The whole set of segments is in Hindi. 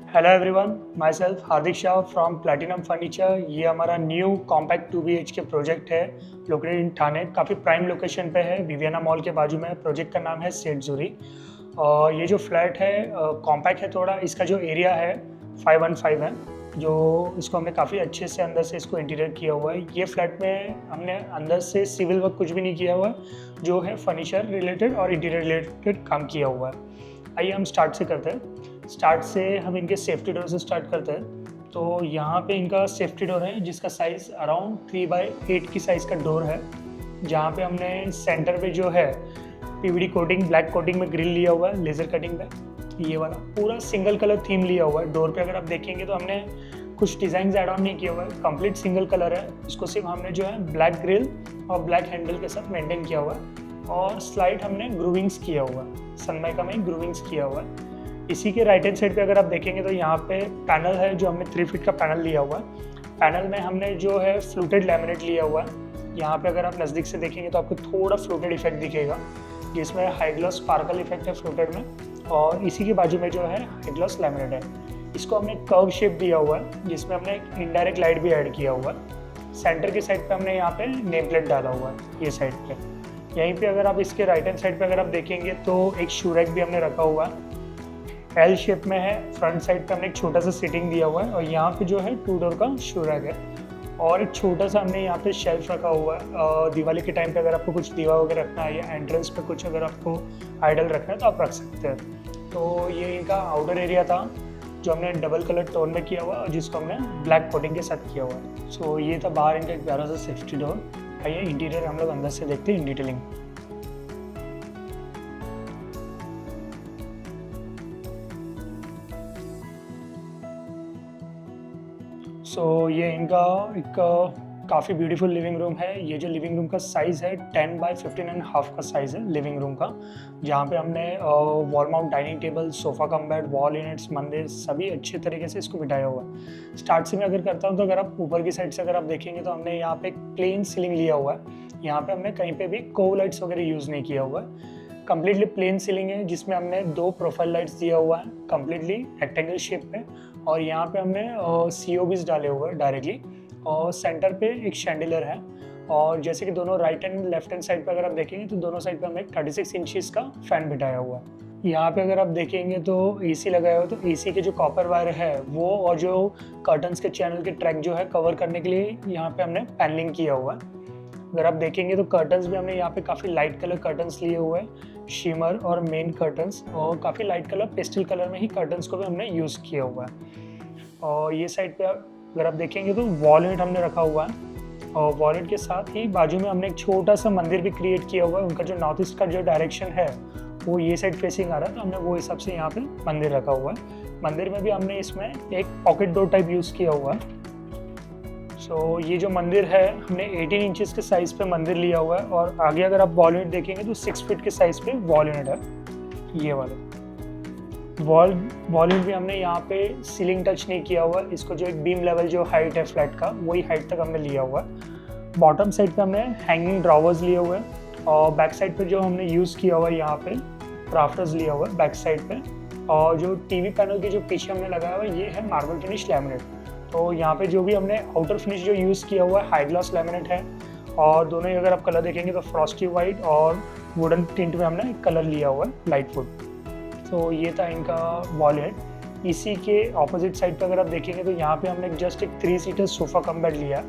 Hello everyone, my self Hardik Shah from platinum furniture. ये हमारा न्यू कॉम्पैक्ट 2 BHK प्रोजेक्ट है, लोकेटेड इन ठाणे। काफ़ी प्राइम लोकेशन पे है, विवियना मॉल के बाजू में। प्रोजेक्ट का नाम है सेठ जूरी। और ये जो फ्लैट है कॉम्पैक्ट है थोड़ा। इसका जो एरिया है 515 है, जो इसको हमने काफ़ी अच्छे से अंदर से इसको इंटीरियर किया हुआ है। ये फ्लैट में हमने अंदर से सिविल वर्क कुछ भी नहीं किया हुआ है, जो है फर्नीचर रिलेटेड और इंटीरियर रिलेटेड काम किया हुआ है। आइए हम स्टार्ट से करते हैं। स्टार्ट से हम इनके सेफ्टी डोर से स्टार्ट करते हैं। तो यहाँ पे इनका सेफ्टी डोर है, जिसका साइज़ अराउंड 3x8 की साइज़ का डोर है। जहाँ पे हमने सेंटर पे जो है पीवीडी कोटिंग, ब्लैक कोटिंग में ग्रिल लिया हुआ है, लेज़र कटिंग पे। ये वाला पूरा सिंगल कलर थीम लिया हुआ है। डोर पे अगर आप देखेंगे तो हमने कुछ डिज़ाइन ऐड ऑन नहीं किया हुआ है, कंप्लीट सिंगल कलर है। इसको सिर्फ हमने जो है ब्लैक ग्रिल और ब्लैक हैंडल के साथ मेंटेन किया हुआ है। और स्लाइड हमने ग्रूविंग्स किया हुआ है, सनमाइका में ग्रूविंग्स किया हुआ है। इसी के राइट हैंड साइड पे अगर आप देखेंगे तो यहाँ पे पैनल है, जो हमने 3 फीट का पैनल लिया हुआ है। पैनल में हमने जो है फ्लूटेड लैमिनेट लिया हुआ है। यहाँ पे अगर आप नज़दीक से देखेंगे तो आपको थोड़ा फ्लूटेड इफेक्ट दिखेगा, जिसमें हाई ग्लॉस स्पार्कल इफेक्ट है फ्लूटेड में। और इसी के बाजू में जो है हाई ग्लॉस लैमिनेट है। इसको हमने कर्व शेप दिया हुआ है, जिसमें हमने एक इनडायरेक्ट लाइट भी ऐड किया हुआ है। सेंटर के साइड पे हमने यहाँ पे नेम प्लेट डाला हुआ है, ये साइड पे। यहीं पे अगर आप इसके राइट हैंड साइड पे अगर आप देखेंगे तो एक शू रैक भी हमने रखा हुआ है, एल शेप में है। फ्रंट साइड पे हमने एक छोटा सा सीटिंग दिया हुआ है, और यहाँ पे जो है 2 डोर का शू रैक है। और एक छोटा सा हमने यहाँ पे शेल्फ रखा हुआ है। दिवाली के टाइम पे अगर आपको कुछ दीवा वगैरह रखना है, या एंट्रेंस पे कुछ अगर आपको आइडल रखना है तो आप रख सकते हैं। तो ये इनका आउटर एरिया था, जो हमने डबल कलर टोन में किया हुआ है, और जिसको हमने ब्लैक कोटिंग के साथ किया हुआ है। सो ये था बाहर इनका एक प्यारा सा सेफ्टी डोर। आइए इंटीरियर हम लोग अंदर से देखते हैं इन डिटेलिंग। ये इनका एक काफ़ी ब्यूटीफुल लिविंग रूम है। ये जो लिविंग रूम का साइज़ है 10x15.5 का साइज़ है लिविंग रूम का। जहाँ पे हमने wall mount dining table, sofa cum bed, wall units, मंदिर सभी अच्छे तरीके से इसको बिठाया हुआ है। स्टार्ट से मैं अगर करता हूँ तो अगर आप ऊपर की साइड से अगर आप देखेंगे तो हमने यहाँ पे एक प्लेन सीलिंग लिया हुआ है। यहाँ पे हमने कहीं पे भी कोव लाइट्स वगैरह यूज़ नहीं किया हुआ है। कम्प्लीटली प्लेन सीलिंग है, जिसमें हमने 2 प्रोफाइल लाइट्स दिया हुआ है, कम्प्लीटली रेक्टेंगल शेप में। और यहाँ पे हमने COBs डाले हुए हैं डायरेक्टली। और सेंटर पे एक शैंडिलर है। और जैसे कि दोनों right and left hand side पे अगर आप देखेंगे तो दोनों साइड पे हमने एक 36 इंचेस का फैन बिठाया हुआ है। यहाँ पे अगर आप देखेंगे तो AC लगाया हुआ है। तो AC के जो कॉपर वायर है वो, और जो कर्टन्स के चैनल के ट्रैक जो है कवर करने के लिए यहाँ पे हमने पैनलिंग किया हुआ है। अगर आप देखेंगे तो कर्टन्स भी हमने यहाँ पे काफ़ी लाइट कलर कर्टन्स लिए हुए हैं, शिमर और मेन कर्टन्स। और काफ़ी लाइट कलर, पेस्टल कलर में ही कर्टन्स को भी हमने यूज़ किया हुआ है। और ये साइड पे अगर आप देखेंगे तो वॉल यूनिट हमने रखा हुआ है। और वॉल यूनिट के साथ ही बाजू में हमने एक छोटा सा मंदिर भी क्रिएट किया हुआ है। उनका जो नॉर्थ ईस्ट का जो डायरेक्शन है वो ये साइड फेसिंग आ रहा है, तो हमने वो हिसाब से यहाँ पे मंदिर रखा हुआ है। मंदिर में भी हमने इसमें एक पॉकेट डोर टाइप यूज़ किया हुआ है। ये जो मंदिर है हमने 18 इंचेस के साइज़ पे मंदिर लिया हुआ है। और आगे अगर आप वॉल यूनिट देखेंगे तो 6 फीट के साइज़ पे वॉल यूनिट है। ये वाला वॉल यूनिट भी हमने यहाँ पे सीलिंग टच नहीं किया हुआ। इसको जो एक बीम लेवल जो हाइट है फ्लैट का, वही हाइट तक हमने लिया हुआ है। बॉटम साइड पे हमने हैंगिंग ड्रॉवर्स लिए हुए हैं। और बैक साइड पे जो हमने यूज़ किया हुआ है यहाँ पे राफ्टर्स लिया हुआ है बैक साइड पे। और जो टीवी पैनल के जो पीछे हमने लगाया हुआ है ये है मार्बल फिनिश लैमिनेट। तो यहाँ पे जो भी हमने आउटर फिनिश जो यूज़ किया हुआ है हाई ग्लास लैमिनेट है। और दोनों ही अगर आप कलर देखेंगे तो फ्रॉस्टी वाइट और वुडन टिंट में हमने कलर लिया हुआ है, लाइट वुड। ये था इनका वॉल यूनिट। इसी के ऑपोजिट साइड पे अगर आप देखेंगे तो यहाँ पे हमने जस्ट एक 3 सीटर सोफ़ा कम बेड लिया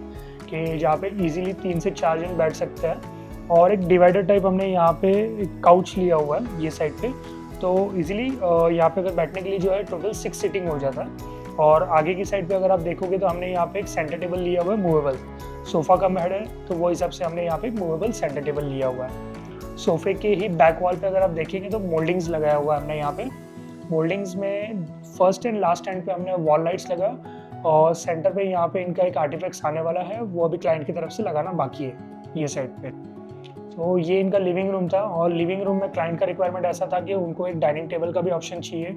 कि जहाँ पे इजीली 3 से 4 जन बैठ सकते हैं। और एक डिवाइडर टाइप हमने यहाँ पे एक काउच लिया हुआ है ये साइड पे। तो इजीली यहाँ पे अगर बैठने के लिए जो है टोटल 6 सीटिंग हो जाता है। और आगे की साइड पे अगर आप देखोगे तो हमने यहाँ पे एक सेंटर टेबल लिया हुआ है मूवेबल। सोफ़ा का बेड है तो वो हिसाब से हमने यहाँ पे एक मूवेबल सेंटर टेबल लिया हुआ है। सोफे के ही बैक वॉल पे अगर आप देखेंगे तो मोल्डिंग्स लगाया हुआ है हमने यहाँ पे। मोल्डिंग्स में फर्स्ट एंड लास्ट एंड पे हमने वॉल लाइट्स लगाया। और सेंटर पे यहाँ पे इनका एक आर्टिफैक्ट्स आने वाला है, वो अभी क्लाइंट की तरफ से लगाना बाकी है ये साइड पे। ये इनका लिविंग रूम था। और लिविंग रूम में क्लाइंट का रिक्वायरमेंट ऐसा था कि उनको एक डाइनिंग टेबल का भी ऑप्शन चाहिए।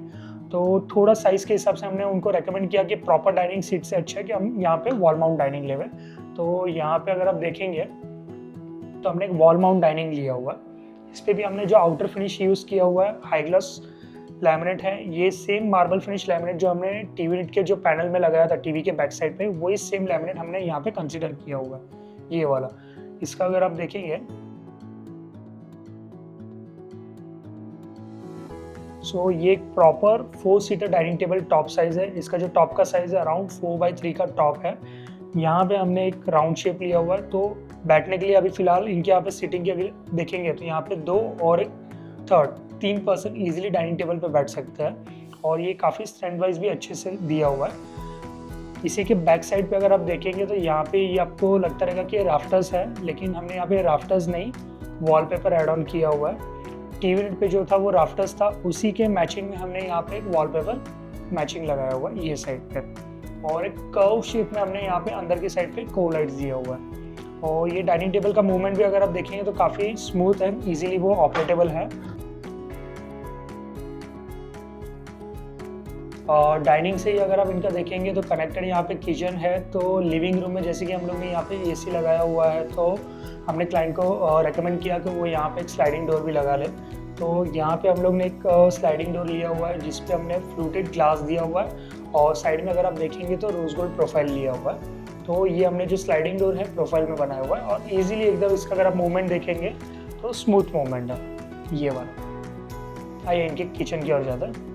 तो थोड़ा साइज़ के हिसाब से हमने उनको रेकमेंड किया कि प्रॉपर डाइनिंग सीट से अच्छा है कि हम यहाँ पे वॉल माउंट डाइनिंग लेवे। तो यहाँ पे अगर आप देखेंगे तो हमने एक वॉल माउंट डाइनिंग लिया हुआ है। इस पर भी हमने जो आउटर फिनिश यूज़ किया हुआ है हाई ग्लास लैमिनेट है, ये सेम मार्बल फिनिश लैमिनेट जो हमने टीवी यूनिट के जो पैनल में लगाया था टीवी के बैक साइड पे, वही सेम लैमिनेट हमने यहाँ पे कंसीडर किया हुआ है, ये वाला। इसका अगर आप देखेंगे सो ये एक proper 4 seater dining table top size है। इसका जो टॉप का साइज है अराउंड 4x3 का टॉप है। यहाँ पे हमने एक राउंड शेप लिया हुआ है, तो बैठने के लिए अभी फिलहाल इनके यहाँ पे सीटिंग के अभी देखेंगे तो यहाँ पे 2 और एक third 3 person easily dining table पे बैठ सकते हैं, और ये काफ़ी स्टैंड वाइज भी अच्छे से दिया हुआ है। इसी के बैक साइड पे अगर आप देखेंगे तो यहाँ पे ये आपको लगता रहेगा कि राफ्टर्स है, लेकिन हमने यहाँ पे राफ्टर्स नहीं वॉलपेपर ऐड ऑन किया हुआ है। टीवी यूनिट पे जो था वो राफ्टर्स था, उसी के मैचिंग में हमने यहाँ पे एक वॉलपेपर मैचिंग लगाया हुआ है ये साइड पे, और एक कर्व शेप में हमने यहाँ पे अंदर की साइड पे को लाइट्स दिया हुआ है। और ये डाइनिंग टेबल का मूवमेंट भी अगर आप देखेंगे तो काफ़ी स्मूथ है, इजीली वो ऑपरेटेबल है। और डाइनिंग से ही अगर आप इनका देखेंगे तो कनेक्टेड यहाँ पे किचन है, तो लिविंग रूम में जैसे कि हम लोग ने यहाँ पे एसी लगाया हुआ है, तो हमने क्लाइंट को रेकमेंड किया कि वो यहाँ पे एक स्लाइडिंग डोर भी लगा ले। तो यहाँ पे हम लोग ने एक स्लाइडिंग डोर लिया हुआ है जिस पे हमने फ्लूटेड ग्लास दिया हुआ है, और साइड में अगर आप देखेंगे तो रोज गोल्ड प्रोफाइल लिया हुआ है। तो ये हमने जो स्लाइडिंग डोर है प्रोफाइल में बनाया हुआ है, और इजीली एकदम इसका अगर आप मूवमेंट देखेंगे तो स्मूथ मूवमेंट है ये वाला। आइए इनके किचन की ओर जाता है।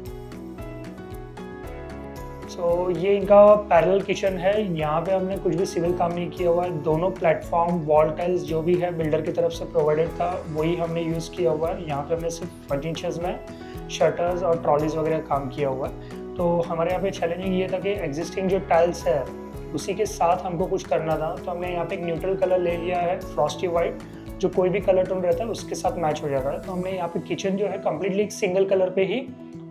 सो ये इनका पैरेलल किचन है। यहाँ पे हमने कुछ भी सिविल काम नहीं किया हुआ है, दोनों प्लेटफॉर्म वॉल टाइल्स जो भी है बिल्डर की तरफ से प्रोवाइडेड था वही हमने यूज़ किया हुआ है। यहाँ पे हमने सिर्फ फर्नीचर्स में शटर्स और ट्रॉलीज वगैरह काम किया हुआ है। तो हमारे यहाँ पे चैलेंजिंग ये था कि एग्जिस्टिंग जो टाइल्स है उसी के साथ हमको कुछ करना था, तो हमने यहाँ पे एक न्यूट्रल कलर ले लिया है फ्रॉस्टी वाइट, जो कोई भी कलर टोन रहता है उसके साथ मैच हो जाता है। तो हमने यहाँ पे किचन जो है कम्प्लीटली एक सिंगल कलर पे ही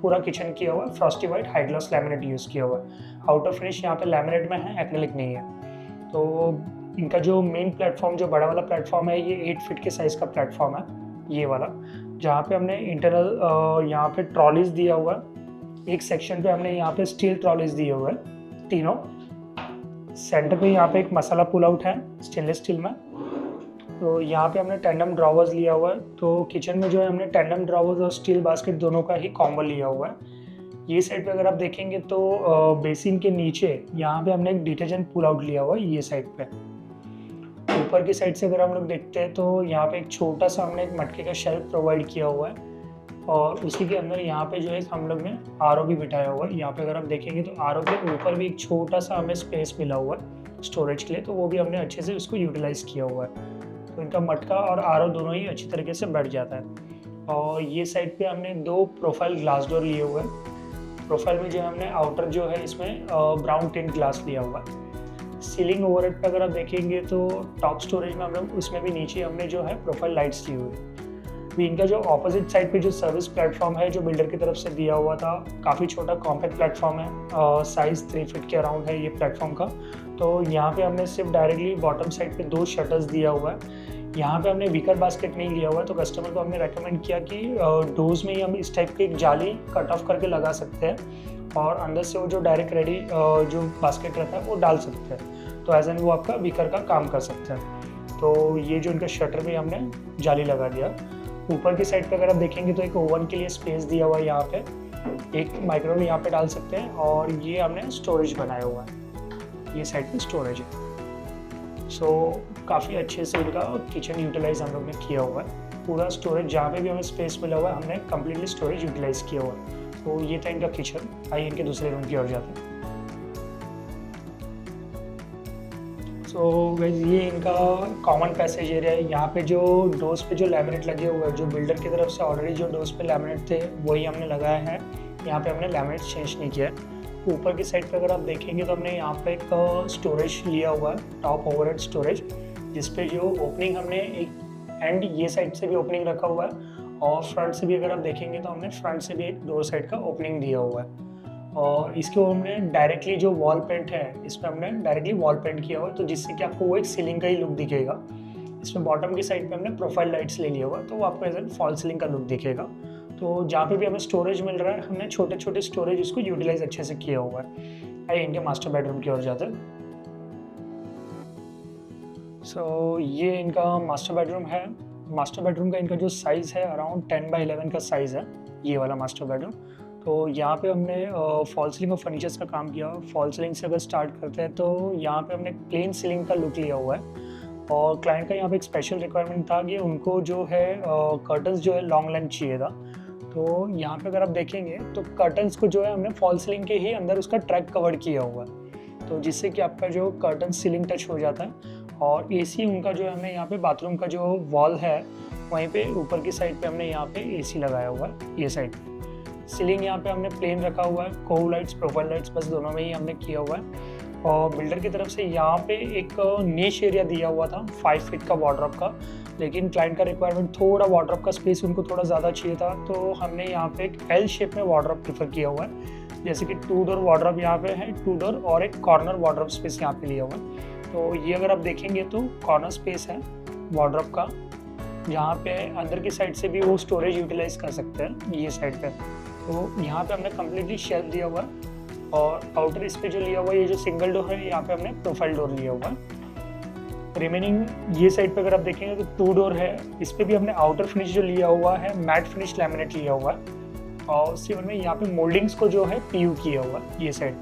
पूरा किचन किया हुआ है, Frosty white high gloss laminate use किया हुआ है। आउटर फिनिश यहाँ पे लैमिनेट में है, एक्रेलिक नहीं है। तो इनका जो मेन प्लेटफॉर्म जो बड़ा वाला प्लेटफॉर्म है ये 8 फीट के साइज़ का प्लेटफॉर्म है ये वाला, जहाँ पे हमने इंटरनल यहाँ पे ट्रॉलीज दिया हुआ है। एक सेक्शन पे हमने यहाँ पे स्टील ट्रॉलीज दिए हुए हैं तीनों। सेंटर पे यहाँ पे एक मसाला पुल आउट है स्टेनलेस स्टील में। तो यहाँ पे हमने टेंडम ड्रॉवर्स लिया हुआ है, तो किचन में जो है हमने टेंडम ड्रॉवर्स और स्टील बास्केट दोनों का ही कॉम्बो लिया हुआ है। ये साइड पे अगर आप देखेंगे तो बेसिन के नीचे यहाँ पे हमने एक डिटर्जेंट पुल आउट लिया हुआ है ये साइड पे। ऊपर की साइड से अगर हम लोग देखते हैं तो यहाँ पे एक छोटा सा हमने एक मटके का शेल्फ प्रोवाइड किया हुआ है, और उसी के अंदर यहाँ पे जो है हम लोग ने आरओ भी बिठाया हुआ है। यहाँ पे अगर आप देखेंगे तो आरओ के ऊपर भी एक छोटा सा हमें स्पेस मिला हुआ है स्टोरेज के लिए, तो वो भी हमने अच्छे से उसको यूटिलाइज किया हुआ है। तो इनका मटका और आरओ दोनों ही अच्छी तरीके से बैठ जाता है। और ये साइड पे हमने 2 प्रोफाइल ग्लास डोर लिए हुए हैं। प्रोफाइल में जो हमने आउटर जो है इसमें ब्राउन टिंट ग्लास लिया हुआ है। सीलिंग ओवरहेड पे अगर आप देखेंगे तो टॉप स्टोरेज में हमने उसमें भी नीचे हमने जो है प्रोफाइल लाइट्स दी हुई है। भी इनका जो ऑपोजिट साइड पे जो सर्विस प्लेटफॉर्म है जो बिल्डर की तरफ से दिया हुआ था, काफ़ी छोटा कॉम्पैक्ट प्लेटफॉर्म है, साइज़ 3 फीट के अराउंड है ये प्लेटफॉर्म का। तो यहाँ पे हमने सिर्फ डायरेक्टली बॉटम साइड पे 2 शटर्स दिया हुआ है। यहाँ पे हमने वीकर बास्केट नहीं लिया हुआ है, तो कस्टमर को हमने रेकमेंड किया कि डोर्स में ही हम इस टाइप की एक जाली कट ऑफ करके लगा सकते हैं, और अंदर से वो जो डायरेक्ट रेडी जो बास्केट रहता है वो डाल सकते हैं, तो एज एन वो आपका वीकर का काम कर सकते हैं। तो ये जो इनका शटर में हमने जाली लगा दिया। ऊपर की साइड पे अगर आप देखेंगे तो एक ओवन के लिए स्पेस दिया हुआ है, यहाँ पे एक माइक्रोवेव यहाँ पे डाल सकते हैं, और ये हमने स्टोरेज बनाया हुआ है, ये साइड पे स्टोरेज है। सो काफ़ी अच्छे से इनका किचन यूटिलाइज हम लोग ने किया हुआ है। पूरा स्टोरेज जहाँ पे भी हमें स्पेस मिला हुआ है हमने कम्प्लीटली स्टोरेज यूटिलाइज किया हुआ है। तो ये था इनका किचन। आइए इनके दूसरे रूम की ओर जाते हैं। सो गाइस ये इनका कॉमन पैसेज एरिया है। यहाँ पे जो डोर्स पे जो लैमिनेट लगे हुए हैं, जो बिल्डर की तरफ से ऑलरेडी जो डोर्स पे लैमिनेट थे वही हमने लगाया है। यहाँ पे हमने लैमिनेट चेंज नहीं किया है। ऊपर की साइड पे अगर आप देखेंगे तो हमने यहाँ पे एक स्टोरेज लिया हुआ है, टॉप ओवरहेड स्टोरेज, जिसपे जो ओपनिंग हमने एक एंड ये साइड से भी ओपनिंग रखा हुआ है, और फ्रंट से भी अगर आप देखेंगे तो हमने फ्रंट से भी एक डोर साइड का ओपनिंग दिया हुआ है। और इसके हमने डायरेक्टली जो वॉल पेंट है इसमें हमने डायरेक्टली वॉल पेंट किया हुआ है, तो जिससे कि आपको वो एक सीलिंग का ही लुक दिखेगा। इसमें बॉटम की साइड पे हमने प्रोफाइल लाइट्स ले लिया हुआ है, तो वो आपको एज एन फॉल सीलिंग का लुक दिखेगा। तो जहाँ पे भी हमें स्टोरेज मिल रहा है हमने छोटे छोटे स्टोरेज इसको यूटिलाइज अच्छे से किया हुआ है। आइए इनके मास्टर बेडरूम की ओर जाते हैं। सो ये इनका मास्टर बेडरूम है। मास्टर बेडरूम का इनका जो साइज़ है अराउंड 10 बाई 11 का साइज़ है ये वाला मास्टर बेडरूम। तो यहाँ पे हमने फॉल सीलिंग और फर्नीचर्स का काम किया। फॉल सीलिंग से अगर स्टार्ट करते हैं तो यहाँ पे हमने प्लेन सीलिंग का लुक लिया हुआ है और क्लाइंट का यहाँ पे एक स्पेशल रिक्वायरमेंट था कि उनको जो है कर्टन्स जो है लॉन्ग लेंथ चाहिए था। तो यहाँ पे अगर आप देखेंगे तो कर्टन्स को जो है हमने फॉल सीलिंग के ही अंदर उसका ट्रैक कवर किया हुआ है, तो जिससे कि आपका जो कर्टन सीलिंग टच हो जाता है। और एसी उनका जो है हमने यहाँ पे बाथरूम का जो वॉल है वहीं पे ऊपर की साइड पे हमने यहाँ पे एसी लगाया हुआ है। ये साइड सीलिंग यहाँ पे हमने प्लेन रखा हुआ है, कोव लाइट्स प्रोफाइल लाइट्स बस दोनों में ही हमने किया हुआ है। और बिल्डर की तरफ से यहाँ पे एक नीश एरिया दिया हुआ था 5 फीट का वार्डरोब का, लेकिन क्लाइंट का रिक्वायरमेंट थोड़ा वार्डरोब का स्पेस उनको थोड़ा ज़्यादा चाहिए था, तो हमने यहाँ पे एक एल शेप में वार्डरोब प्रेफर किया हुआ है। जैसे कि 2 डोर वार्डरोब यहाँ पे है, 2 डोर और एक कॉर्नर वार्डरोब स्पेस यहाँ पे लिया हुआ है। तो ये अगर आप देखेंगे तो कॉर्नर स्पेस है वार्डरोब का, जहाँ पे अंदर की साइड से भी वो स्टोरेज यूटिलाइज कर सकते हैं ये साइड पे। तो यहाँ पे हमने कम्प्लीटली शेल्फ दिया हुआ है और आउटर इस पे जो लिया हुआ है ये जो सिंगल डोर है यहाँ पे हमने प्रोफाइल डोर लिया हुआ है। रिमेनिंग ये साइड पे अगर आप देखेंगे तो 2 डोर है, इस पे भी हमने आउटर फिनिश जो लिया हुआ है मैट फिनिश लैमिनेट लिया हुआ है और उसके बाद में यहाँ पे मोल्डिंग्स को जो है पीयू किया हुआ है ये साइड।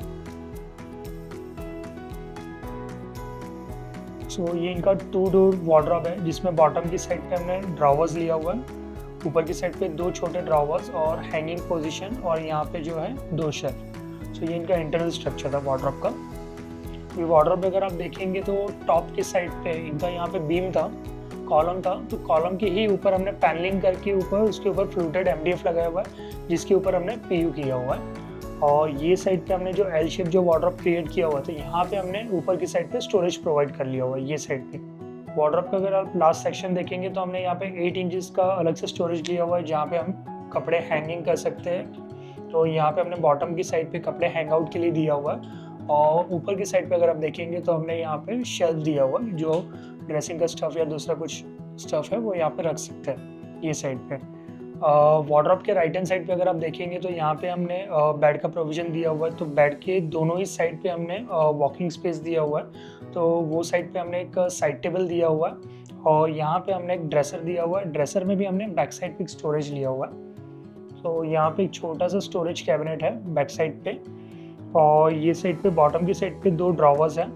सो ये इनका 2 डोर वार्डरोब है जिसमें बॉटम की साइड पे हमने ड्रॉवर्स लिया हुआ है, ऊपर की साइड पे 2 छोटे ड्रॉवर्स और हैंगिंग पोजीशन और यहाँ पे जो है 2 शेल्फ। सो ये इनका इंटरनल स्ट्रक्चर था वार्डरोब का। ये वार्डरोब अगर आप देखेंगे तो टॉप की साइड पे इनका यहाँ पे बीम था, कॉलम था, तो कॉलम के ही ऊपर हमने पैनलिंग करके ऊपर उसके ऊपर फ्लूटेड MDF लगाया हुआ है जिसके ऊपर हमने PU किया हुआ है। और ये साइड पे हमने जो एल शेप जो वार्डरोब क्रिएट किया हुआ था यहाँ पे हमने ऊपर की साइड पे स्टोरेज प्रोवाइड कर लिया हुआ है ये साइड पे। वार्डरोब का अगर आप लास्ट सेक्शन देखेंगे तो हमने यहाँ पे 8 इंचेस का अलग से स्टोरेज लिया हुआ है जहाँ पे हम कपड़े हैंगिंग कर सकते हैं। तो यहाँ पे हमने बॉटम की साइड पे कपड़े हैंग आउट के लिए दिया हुआ है और ऊपर की साइड पे अगर आप देखेंगे तो हमने यहाँ पे शेल्फ दिया हुआ है जो ड्रेसिंग का स्टफ या दूसरा कुछ स्टफ है वो यहाँ पे रख सकते हैं ये साइड पे। वार्डरोब के राइट हैंड साइड पे अगर आप देखेंगे तो यहाँ पे हमने बेड का प्रोविजन दिया हुआ है, तो बेड के दोनों ही साइड पे हमने वॉकिंग स्पेस दिया हुआ है। तो वो साइड पे हमने एक साइड टेबल दिया हुआ है और यहाँ पे हमने एक ड्रेसर दिया हुआ है, ड्रेसर में भी हमने बैक साइड पे स्टोरेज लिया हुआ है। तो यहाँ पे एक छोटा सा स्टोरेज कैबिनेट है बैक साइड पे और ये साइड पे बॉटम की साइड पे 2 ड्रॉवर्स हैं।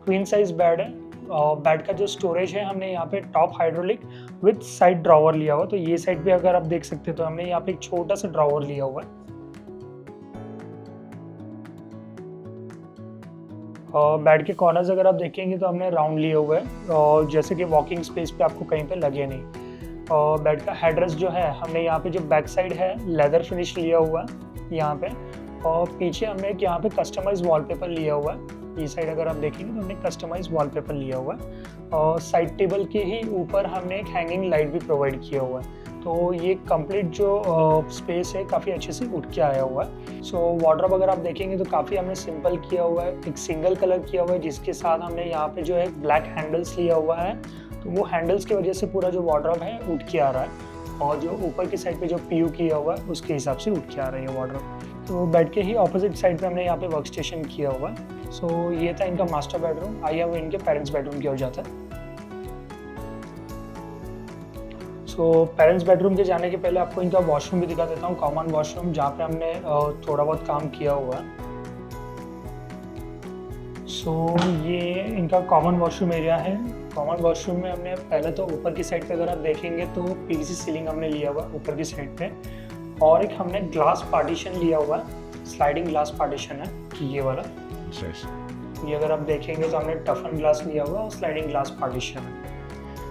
क्वीन साइज बेड है और बेड का जो स्टोरेज है हमने यहाँ पे top hydraulic with side drawer लिया हुआ, तो ये साइड पे अगर आप देख सकते हो तो हमने यहाँ पे एक छोटा सा ड्रॉवर लिया हुआ है। और बेड के कॉर्नर्स अगर आप देखेंगे तो हमने राउंड लिया हुआ है और जैसे कि वॉकिंग स्पेस पे आपको कहीं पे लगे नहीं। और बेड का हेडरेस्ट जो है हमने यहाँ पे जो बैक साइड है लेदर फिनिश लिया हुआ है यहाँ पे, और पीछे हमने एक यहाँ पे कस्टमाइज वॉलपेपर लिया हुआ है। ये साइड अगर आप देखेंगे तो हमने कस्टमाइज वॉलपेपर लिया हुआ है और साइड टेबल के ही ऊपर हमने एक हैंगिंग लाइट भी प्रोवाइड किया हुआ है। तो ये कंप्लीट जो स्पेस है काफ़ी अच्छे से उठ के आया हुआ है। सो वार्डरोब अगर आप देखेंगे तो काफ़ी हमने सिंपल किया हुआ है, एक सिंगल कलर किया हुआ है जिसके साथ हमने यहाँ पे जो है ब्लैक हैंडल्स लिया हुआ है, तो वो हैंडल्स की वजह से पूरा जो वार्डरोब है उठ के आ रहा है और जो ऊपर की साइड पे जो PU किया हुआ है उसके हिसाब से उठ के आ रही है वार्डरोब। तो बेड के ही ऑपोजिट साइड पे हमने यहाँ पे वर्क स्टेशन किया हुआ है। सो ये था इनका मास्टर बेडरूम। आइए अब इनके पेरेंट्स बेडरूम की हो जाता है। सो पेरेंट्स बेडरूम के जाने के पहले आपको इनका वॉशरूम भी दिखा देता हूँ, कॉमन वॉशरूम जहाँ पे हमने थोड़ा बहुत काम किया हुआ है। सो ये इनका कॉमन वॉशरूम एरिया है। कॉमन वॉशरूम में हमने पहले तो ऊपर की साइड पे अगर आप देखेंगे तो PVC सीलिंग हमने लिया हुआ ऊपर की साइड पे और एक हमने ग्लास पार्टीशन लिया हुआ है, स्लाइडिंग ग्लास पार्टीशन है ये वाला। ये अगर आप देखेंगे तो हमने टफन ग्लास लिया हुआ और स्लाइडिंग ग्लास पार्टीशन है,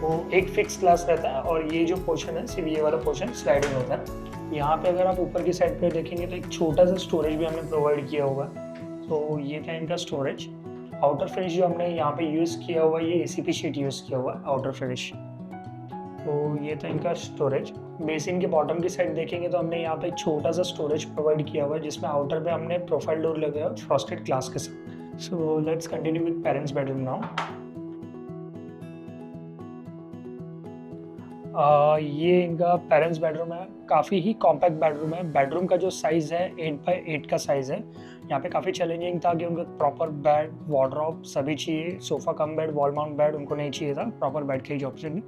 वो एक फिक्स ग्लास रहता है और ये जो पोर्शन है सिर्फ ये वाला पोर्शन स्लाइडिंग होता है। यहाँ पे अगर आप ऊपर की साइड पे देखेंगे तो एक छोटा सा स्टोरेज भी हमने प्रोवाइड किया हुआ है। तो ये था इनका स्टोरेज। आउटर फिनिश जो हमने यहाँ पे यूज़ किया हुआ है ये ACP शीट यूज़ किया हुआ है आउटर फिनिश। तो ये था इनका स्टोरेज। बेसिन के बॉटम की साइड देखेंगे तो हमने यहाँ पे एक छोटा सा स्टोरेज प्रोवाइड किया हुआ है जिसमें आउटर पे हमने प्रोफाइल डोर लगाया है फ्रॉस्टेड ग्लास के साथ। So let's continue with parents bedroom now. ये इनका पेरेंट्स बेडरूम है, काफ़ी ही कॉम्पैक्ट बेडरूम है। बेडरूम का जो साइज़ है 8x8 का साइज़ है। यहाँ पे काफ़ी चैलेंजिंग था कि उनको प्रॉपर बेड वार्डरोब सभी चाहिए, sofa cum bed wall mount bed उनको नहीं चाहिए था, प्रॉपर बेड का ही ऑप्शन।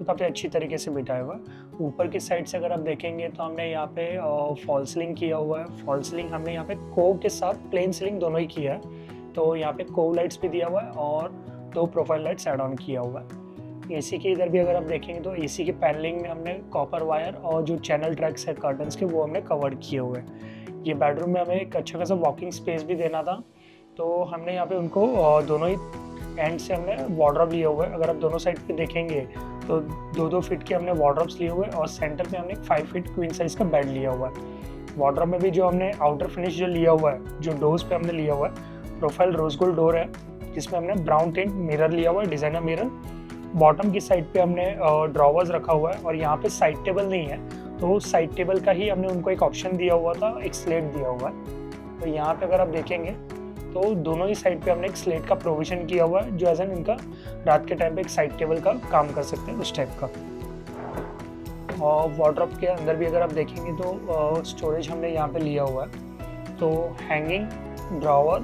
तो काफ़ी अच्छी तरीके से बिठाया हुआ है। ऊपर की साइड से अगर आप देखेंगे तो हमने यहाँ पे फॉल सीलिंग किया हुआ है। फॉल सीलिंग हमने यहाँ पे कोव के साथ प्लेन सीलिंग दोनों ही किया है। तो यहाँ पे कोव लाइट्स भी दिया हुआ है और 2 प्रोफाइल लाइट्स ऐड ऑन किया हुआ है। एसी के इधर भी अगर आप देखेंगे तो एसी के पैनलिंग में हमने कॉपर वायर और जो चैनल ट्रैक्स है कर्टन्स के वो हमने कवर किए हुए हैं। ये बेडरूम में हमें एक अच्छा खासा वॉकिंग स्पेस भी देना था, तो हमने यहाँ पे उनको दोनों ही एंड से हमने वार्डरोब लिया हुआ है। अगर आप दोनों साइड पे देखेंगे तो 2-2 फीट के हमने वार्डरोब्स लिए हुए हैं और सेंटर पे हमने 5 फीट क्वीन साइज का बेड लिया हुआ है। वार्डरोब में भी जो हमने आउटर फिनिश जो लिया हुआ है, जो डोर्स पे हमने लिया हुआ है, प्रोफाइल रोज गोल्ड डोर है जिसमें हमने ब्राउन टिंट मिरर लिया हुआ है, डिजाइनर मिरर। बॉटम की साइड पे हमने ड्रॉवर्स रखा हुआ है और यहाँ पे साइड टेबल नहीं है, तो साइड टेबल का ही हमने उनको एक ऑप्शन दिया हुआ था, एक स्लेट दिया हुआ है। तो यहाँ पे अगर आप देखेंगे तो दोनों ही साइड पे हमने एक स्लेट का प्रोविजन किया हुआ है, जो एज एन इनका रात के टाइम पे एक साइड टेबल का काम कर सकते हैं, उस टाइप का। और वार्डरोब के अंदर भी अगर आप देखेंगे तो स्टोरेज हमने यहाँ पे लिया हुआ है, तो हैंगिंग, ड्रॉवर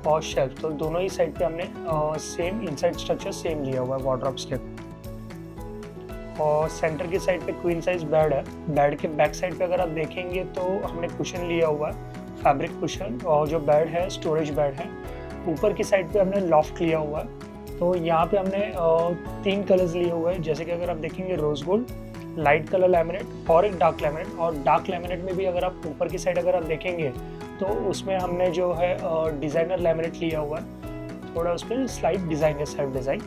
और शेल्फ, तो दोनों ही साइड पे हमने सेम इनसाइड स्ट्रक्चर सेम लिया हुआ है वार्डरोब्स के। और सेंटर की साइड पे क्वीन साइज बेड है। बेड के बैक साइड पे अगर आप देखेंगे तो हमने कुशन लिया हुआ है, फैब्रिक कुशन, और जो बेड है स्टोरेज बेड है। ऊपर की साइड पे हमने लॉफ्ट लिया हुआ है, तो यहाँ पे हमने 3 कलर्स लिए हुए हैं, जैसे कि अगर आप देखेंगे rose gold, light colour laminate और एक डार्क लैमिनेट। और डार्क लैमिनेट में भी अगर आप ऊपर की साइड अगर आप देखेंगे तो उसमें हमने जो है डिज़ाइनर लैमिनेट लिया हुआ है, थोड़ा उस पर स्लाइट डिज़ाइन है, सेल्फ डिज़ाइन।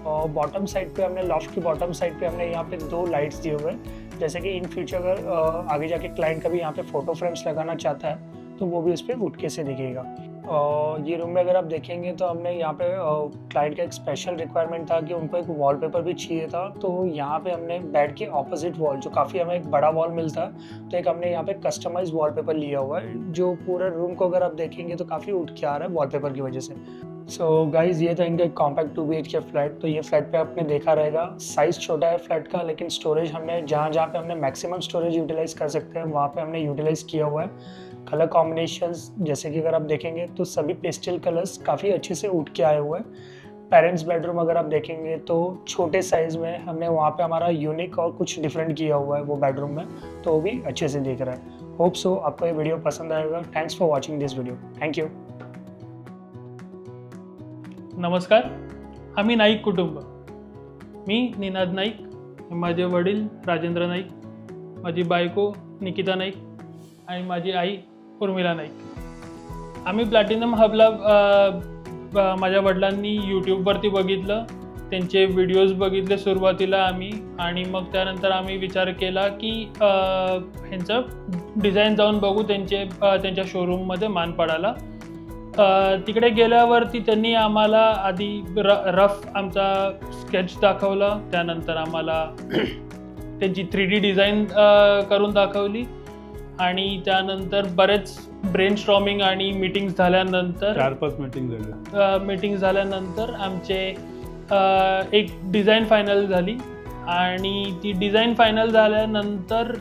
और बॉटम साइड पे हमने लॉफ्ट की बॉटम साइड पे हमने यहाँ पे 2 लाइट्स दिए हुए हैं, जैसे कि इन फ्यूचर अगर आगे जाके क्लाइंट कभी यहाँ पे फ़ोटो फ्रेम्स लगाना चाहता है तो वो भी उस पर उठ के से दिखेगा। ये रूम में अगर आप देखेंगे तो हमने यहाँ पे क्लाइंट का एक स्पेशल रिक्वायरमेंट था कि उनको एक वॉलपेपर भी चाहिए था, तो यहाँ पे हमने बेड के ऑपोजिट वॉल, जो काफ़ी हमें एक बड़ा वॉल मिलता है, तो एक हमने यहाँ पे कस्टमाइज वॉलपेपर लिया हुआ है, जो पूरे रूम को अगर आप देखेंगे तो काफ़ी उठ के आ रहा है वॉलपेपर की वजह से। सो गाइज, ये था इनका एक कॉम्पैक्ट 2 BHK फ्लैट। तो ये फ्लैट पे आपने देखा रहेगा साइज़ छोटा है फ्लैट का, लेकिन स्टोरेज हमने जहाँ पे हमने मैक्सिमम स्टोरेज यूटिलाइज़ कर सकते हैं वहाँ पे हमने यूटिलाइज़ किया हुआ है। कलर कॉम्बिनेशंस जैसे कि अगर आप देखेंगे तो सभी पेस्टल कलर्स काफ़ी अच्छे से उठ के आए हुए हैं। पेरेंट्स बेडरूम अगर आप देखेंगे तो छोटे साइज़ में हमने वहाँ पे हमारा यूनिक और कुछ डिफरेंट किया हुआ है वो बेडरूम में, तो वो भी अच्छे से दिख रहा है। होप सो आपको ये वीडियो पसंद आएगा। Thanks for watching this video. Thank you. नमस्कार, आम्ही नाईक कुटुंब। मी निनाद नाईक, माझे वडील राजेंद्र नाईक, माझी बायको निकिता नाईक आणि माझी आई उर्मिला नाईक। आम्ही प्लॅटिनम हबला माझ्या वडिलांनी यूट्यूबवरती बघितलं, त्यांचे व्हिडिओज बघितले सुरुवातीला आम्ही, आणि मग त्यानंतर आम्ही विचार केला की ह्यांचं डिझाईन जाऊन बघू त्यांच्या शोरूममध्ये मानपाडाला। तिकडे गेल्यावरती त्यांनी आम्हाला आधी रफ आमचा स्केच दाखवला, त्यानंतर आम्हाला त्यांची 3D डिझाईन करून दाखवली, आणि त्यानंतर बरेच ब्रेनस्टॉर्मिंग आणि मीटिंग्स झाल्यानंतर 4-5 मीटिंग झाल्यानंतर आमचे एक डिझाईन फायनल झाली। आणि ती डिझाईन फायनल झाल्यानंतर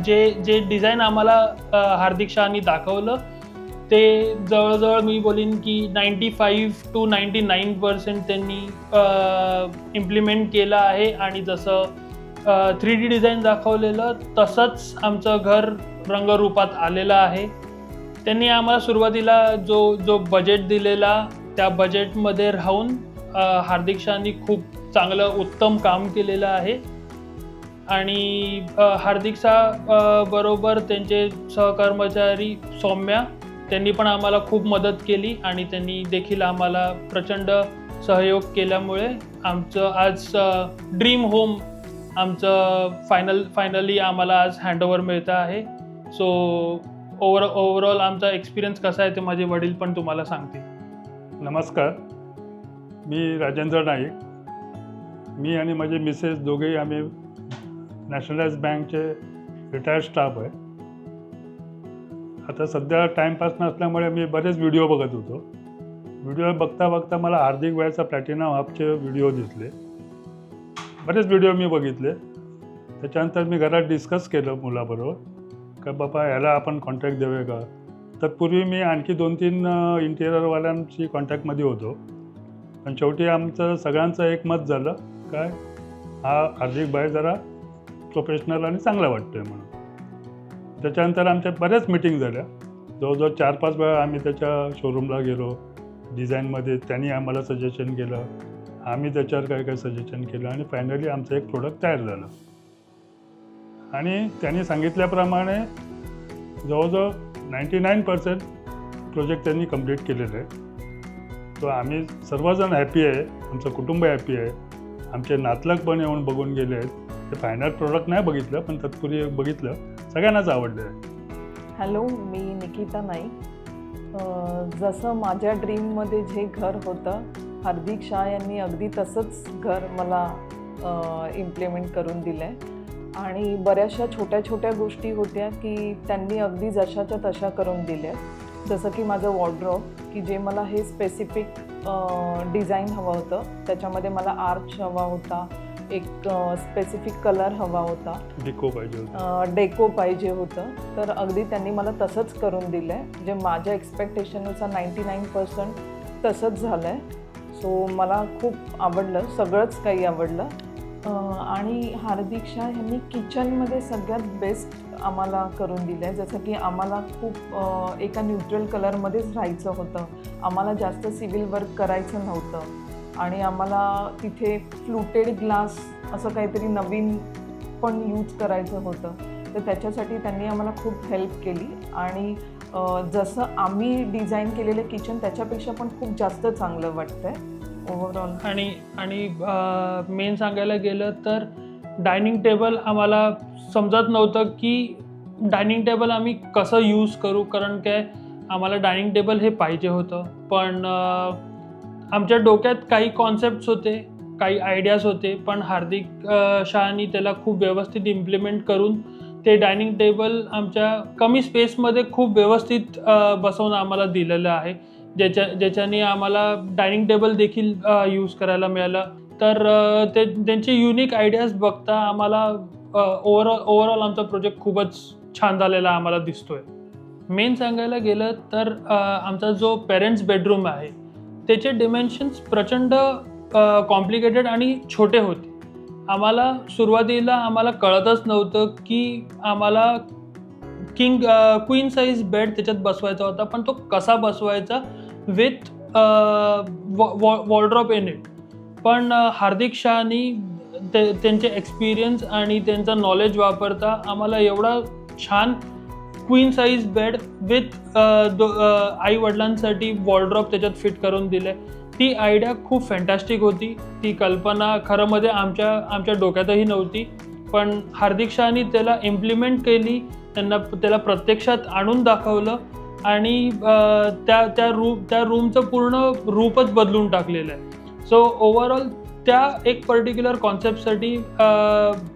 जे डिझाईन आम्हाला हार्दिक शहानी दाखवलं ते जवळजवळ मी बोलीन की 95 to 99% त्यांनी इम्प्लिमेंट केलं आहे, आणि जसं 3D डिझाईन दाखवलेलं तसंच आमचं घर रंगरूपात आलेलं आहे। त्यांनी आम्हाला सुरुवातीला जो बजेट दिलेला त्या बजेटमध्ये राहून हार्दिक शहानी खूप चांगलं उत्तम काम केलेलं आहे। आणि हार्दिक शाह बरोबर त्यांचे सहकर्मचारी सौम्या, त्यांनी पण आम्हाला खूप मदत केली, आणि त्यांनी देखील आम्हाला प्रचंड सहयोग केल्यामुळे आमचं आज ड्रीम होम आमचं फायनली आम्हाला आज हँडओव्हर मिळतं आहे। सो ओव्हरऑल आमचा एक्सपिरियन्स कसा आहे ते माझे वडील पण तुम्हाला सांगतील। नमस्कार, मी राजेंद्र नाईक। मी आणि माझे मिसेस दोघेही आम्ही नॅशनलाइज बँकचे रिटायर्ड स्टाफ आहे। आता सध्या टाईमपास नसल्यामुळे मी बरेच व्हिडिओ बघत होतो। व्हिडिओ बघता बघता मला हार्दिक भाईचा प्लॅटिनम हबचे व्हिडिओ दिसले, बरेच व्हिडिओ मी बघितले। त्याच्यानंतर मी घरात डिस्कस केलं मुलाबरोबर का बाबा याला आपण कॉन्टॅक्ट देऊया का। तत्पूर्वी मी आणखी 2-3 इंटिरियरवाल्यांशी कॉन्टॅक्टमध्ये होतो, पण शेवटी आमचं सगळ्यांचं एक मत झालं काय हा हार्दिक भाई जरा प्रोफेशनल आणि चांगला वाटतोय म्हणून. त्याच्यानंतर आमच्या बऱ्याच मिटिंग झाल्या. जवळजवळ 4-5 वेळा आम्ही त्याच्या शोरूमला गेलो. डिझाईनमध्ये त्यांनी आम्हाला सजेशन केलं, आम्ही त्याच्यावर काय काय सजेशन केलं आणि फायनली आमचं एक प्रोडक्ट तयार झालं. आणि त्यांनी सांगितल्याप्रमाणे जवळजवळ 99% प्रोजेक्ट त्यांनी कंप्लीट केलेलं आहे. तो आम्ही सर्वजण हॅपी आहे, आमचं कुटुंब हॅपी आहे, आमचे नातलग पण येऊन बघून गेले आहेत. ते फायनल प्रोडक्ट नाही बघितलं पण तत्पूर्वी बघितलं, सगळ्यांनाच आवडलं आहे. हॅलो, मी निकिता नाईक. जसं माझ्या ड्रीममध्ये जे घर होतं, हार्दिक शाह यांनी अगदी तसंच घर मला इम्प्लिमेंट करून दिलं आहे. आणि बऱ्याचशा छोट्या छोट्या गोष्टी होत्या की त्यांनी अगदी जशाच्या तशा करून दिल्या. जसं की माझं वॉर्डरोब, की जे मला हे स्पेसिफिक डिझाईन हवं होतं, त्याच्यामध्ये मला आर्च हवा होता, एक स्पेसिफिक कलर हवा होता, डेको पाहिजे होतं. डेको पाहिजे होतं. तर अगदी त्यांनी मला तसंच करून दिलं आहे. जे माझ्या एक्सपेक्टेशननुसार 99% तसंच झालं आहे. सो मला खूप आवडलं, सगळंच काही आवडलं. आणि हार्दिक शाह यांनी किचनमध्ये सगळ्यात बेस्ट आम्हाला करून दिलं आहे. जसं की आम्हाला खूप एका न्यूट्रल कलरमध्येच राहायचं होतं, आम्हाला जास्त सिव्हिल वर्क करायचं नव्हतं आणि आम्हाला तिथे फ्लुटेड ग्लास असं काहीतरी नवीन पण यूज करायचं होतं. तर त्याच्यासाठी त्यांनी आम्हाला खूप हेल्प केली आणि जसं आम्ही डिझाईन केलेलं किचन त्याच्यापेक्षा पण खूप जास्त चांगलं वाटतं आहे ओव्हरऑल. आणि मेन सांगायला गेलं तर डायनिंग टेबल आम्हाला समजत नव्हतं की डायनिंग टेबल आम्ही कसं यूज करू, कारण काय आम्हाला डायनिंग टेबल हे पाहिजे होतं. पण आमच्या डोक्यात काही कॉन्सेप्ट्स होते, काही आयडियाज होते, पण हार्दिक शाहनी त्याला खूप व्यवस्थित इम्प्लिमेंट करून ते डायनिंग टेबल आमच्या कमी स्पेसमध्ये खूप व्यवस्थित बसवून आम्हाला दिलेलं आहे, ज्याच्याने आम्हाला डायनिंग टेबल देखील यूज करायला मिळालं. तर त्यांचे युनिक आयडियाज बघता आम्हाला ओव्हरऑल आमचा प्रोजेक्ट खूपच छान झालेला आम्हाला दिसतोय. मेन सांगायला गेलं तर आमचा जो पेरेंट्स बेडरूम आहे त्याचे डिमेन्शन्स प्रचंड कॉम्प्लिकेटेड आणि छोटे होते. आम्हाला सुरुवातीला आम्हाला कळतच नव्हतं की आम्हाला क्वीन साईज बेड त्याच्यात बसवायचा होता, पण तो कसा बसवायचा विथ वॉर्डरोब इन इट. पण हार्दिक शाहनी त्यांचे एक्सपिरियन्स आणि त्यांचं नॉलेज वापरता आम्हाला एवढा छान क्वीन साईज बेड विथ आईवडिलांसाठी वॉर्डरोब त्याच्यात फिट करून दिले. ती आयडिया खूप फॅन्टॅस्टिक होती. ती कल्पना खरंमध्ये आमच्या डोक्यातही नव्हती, पण हार्दिक शाहनी त्याला इम्प्लिमेंट केली, त्याला प्रत्यक्षात आणून दाखवलं आणि त्या रूमचं पूर्ण रूपच बदलून टाकलेलं आहे. सो ओव्हरऑल त्या एक पर्टिक्युलर कॉन्सेप्टसाठी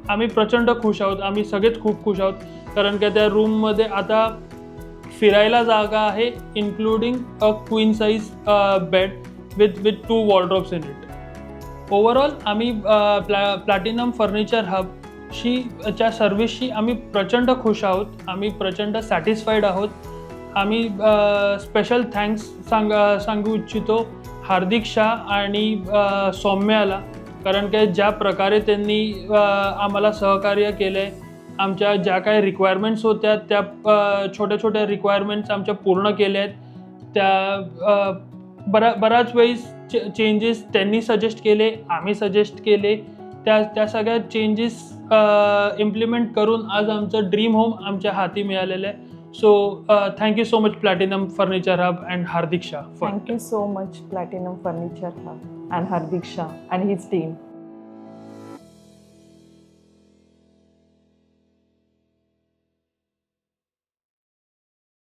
आम्ही प्रचंड खुश आहोत. आम्ही सगळेच खूप खुश आहोत, कारण की त्या रूममध्ये आता फिरायला जागा आहे, including a queen size bed with 2 wardrobes in it. Overall आम्ही प्लॅटिनम फर्निचर हबच्या सर्व्हिसशी आम्ही प्रचंड खुश आहोत, आम्ही प्रचंड सॅटिस्फाईड आहोत. आम्ही स्पेशल थँक्स सांगू इच्छितो हार्दिक शाह आणि सौम्याला, कारण की ज्या प्रकारे त्यांनी आम्हाला सहकार्य केलं आहे. आमच्या ज्या काही रिक्वायरमेंट्स होत्या त्या छोट्या छोट्या रिक्वायरमेंट्स आमच्या पूर्ण केल्या आहेत. त्या बऱ्याच वेळी चेंजेस त्यांनी सजेस्ट केले, आम्ही सजेस्ट केले. त्या सगळ्या चेंजेस इम्प्लिमेंट करून आज आमचं ड्रीम होम आमच्या हाती मिळालेलं आहे. So thank you so much platinum furniture hub and Hardik Shah. Thank you so much platinum furniture hub and Hardik Shah and his team.